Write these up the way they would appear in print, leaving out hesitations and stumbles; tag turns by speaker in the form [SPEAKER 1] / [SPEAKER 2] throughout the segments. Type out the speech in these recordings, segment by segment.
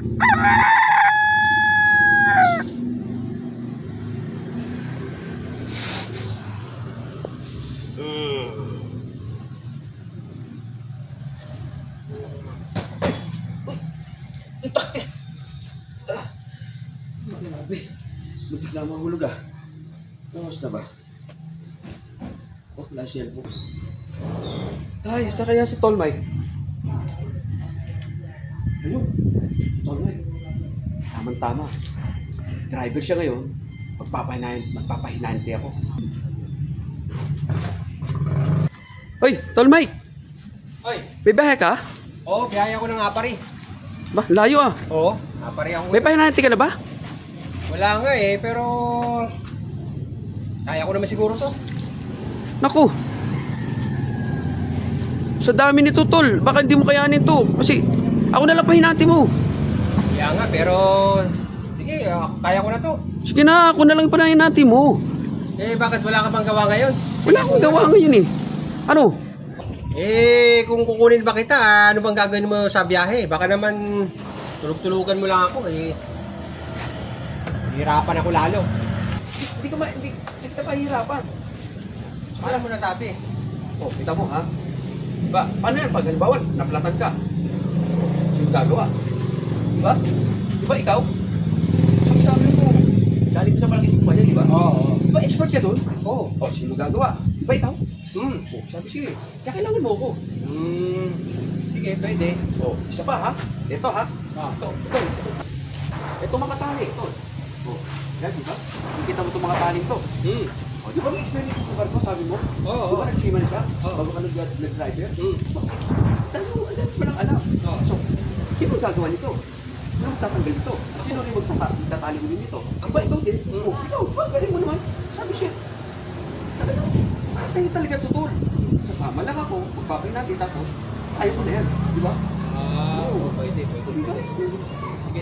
[SPEAKER 1] Grabe, muntik na mahulog ah. Tapos na ba? Oh, wala siya po. Ay, sa kaya si Tol Mike? Ayun, Tol Mike. Tama-tama. Driver siya ngayon. Magpapahinante ako. Hoy, Tol Mike!
[SPEAKER 2] Oy!
[SPEAKER 1] May bahay ka?
[SPEAKER 2] Oo, biyaya ko ng Apari.
[SPEAKER 1] Ba, layo ah.
[SPEAKER 2] Oo, Apari ako.
[SPEAKER 1] May pahinante ka na ba?
[SPEAKER 2] Wala nga eh, pero kaya ko naman siguro to.
[SPEAKER 1] Naku! Sa dami nito, Tol. Baka hindi mo kayanin to. Kasi ako na lang pahinante mo.
[SPEAKER 2] Kaya nga, pero sige, kaya ko na to.
[SPEAKER 1] Sige na, ako na lang pahinante mo.
[SPEAKER 2] Eh, bakit wala ka bang gawa ngayon?
[SPEAKER 1] Wala akong gawa ngayon eh. Ano?
[SPEAKER 2] Eh, kung kukunin ba kita, ano bang gagawin mo sa biyahe? Baka naman tulog-tulugan mo lang ako eh. Hirapan ako lalo.
[SPEAKER 1] Hindi ka mahirapan.
[SPEAKER 2] Alam mo na sabi.
[SPEAKER 1] Oh, kita mo ha? Diba, paano yan? Pag halimbawa, naplatan ka. Sino gagawa? Diba? Diba ikaw? Pag sabi mo, galing sa malaking kumpanya, diba?
[SPEAKER 2] Oo.
[SPEAKER 1] Diba expert ka dun?
[SPEAKER 2] Oo.
[SPEAKER 1] Oh, sino gagawa? Diba ikaw? Oh, sabi sige. Kaya kailangan mo ako.
[SPEAKER 2] Sige, pwede.
[SPEAKER 1] Oh, isa pa ha? Ito ha?
[SPEAKER 2] Ah.
[SPEAKER 1] Ito. Ito mga tali. Ito. Oh, yan diba? Kita mo itong mga tali ito. Oh, di ba may experience sa barko, sabi mo?
[SPEAKER 2] Oo.
[SPEAKER 1] Di ba nagsiman ka?
[SPEAKER 2] Oo.
[SPEAKER 1] Bago ka nag-driver? Alam mo lang alam.
[SPEAKER 2] Oo.
[SPEAKER 1] So, sino gagawa nito? Sino magtatanggal nito? At sino rin magtatali mo din nito? Ang ba ikaw din? Oh, ikaw, ba? Galing mo naman. Sabi siya, talagang, sa'yo talaga tutol. Sasama lang ako, magbabay natin, tapos, ayaw ko na yan. Di ba?
[SPEAKER 2] Pwede.
[SPEAKER 1] Diba?
[SPEAKER 2] Sige,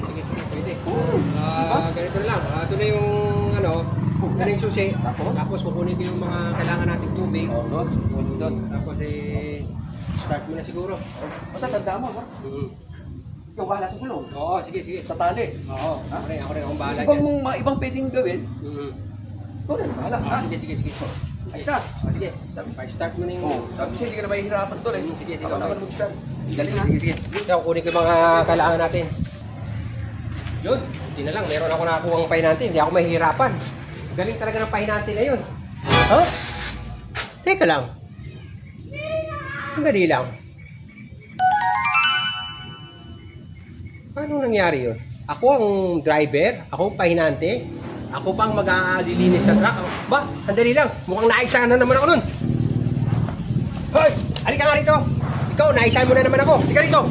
[SPEAKER 2] pwede.
[SPEAKER 1] Oo. Diba?
[SPEAKER 2] Ganito lang. Ito na yung ano, ito na yung susi. Tapos kukunin ko yung mga kailangan nating tubig.
[SPEAKER 1] Doon.
[SPEAKER 2] Tapos start mo na siguro.
[SPEAKER 1] Basta tandaan mo, ha? Ikaw bahala sa gulong.
[SPEAKER 2] Oo, sige.
[SPEAKER 1] Sa tali.
[SPEAKER 2] Oo, ako rin akong bahala
[SPEAKER 1] Ibang pwedeng gawin, ikaw rin, bahala.
[SPEAKER 2] Sige.
[SPEAKER 1] Ayos na.
[SPEAKER 2] Sige, pa-start mo na yung...
[SPEAKER 1] Sabi siya, hindi ka na mahihirapan to eh.
[SPEAKER 2] Sige.
[SPEAKER 1] Ako naman mag-start. Galing ha?
[SPEAKER 2] Sige. Ito, kukunin ko yung mga kailangan natin. Yun, hindi na lang. Meron ako nakakuha ng pahinante. Hindi ako mahihirapan. Galing talaga ng pahinante na yun. Ha? Teka lang. Ang dali lang. Paano nangyari yun? Ako ang driver, ako ang pahinante, ako pang mag-aalilinis sa truck. Ba, ang dali lang. Mukhang naisahan na naman ako nun. Hoy! Halika nga rito! Ikaw, naisahan mo na naman ako. Halika rito!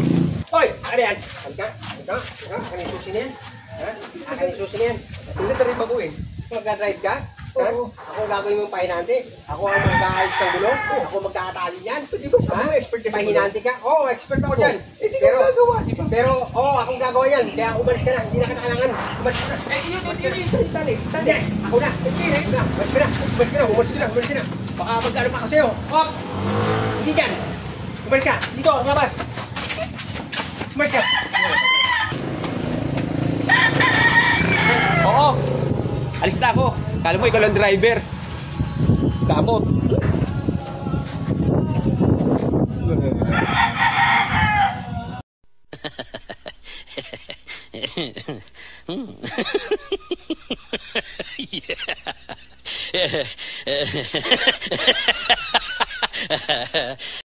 [SPEAKER 2] Hoy! Ano yan? Halika! Ano yung susi na yan? Ha? Ano yung susi na yan?
[SPEAKER 1] Hindi na rin baguhin.
[SPEAKER 2] Magka-drive ka? Ha?
[SPEAKER 1] Oo.
[SPEAKER 2] Ako ang gagawin mong pahinante? Ako ang mag-aayos ng gulong? Ako magkakatali niyan?
[SPEAKER 1] Di ba sabi mo, expert ka sa
[SPEAKER 2] Pahinante ka? Oo, expert ako dyan.
[SPEAKER 1] Hindi ko gagawa, di ba?
[SPEAKER 2] Pero, akong gagawa yan. Kaya umalis ka na. Hindi na kita kailangan. Umalis ka na.
[SPEAKER 1] Yun, tali.
[SPEAKER 2] Hindi, ako na. Umalis ka na. Baka magkano pa ako sa'yo. Hop! Hindi dyan. Umalis ka. Dito, labas. Umalis ka.
[SPEAKER 1] Oo. Alis na ako. Kala mo ikaw lang driver. Gamot.
[SPEAKER 3] Yeah.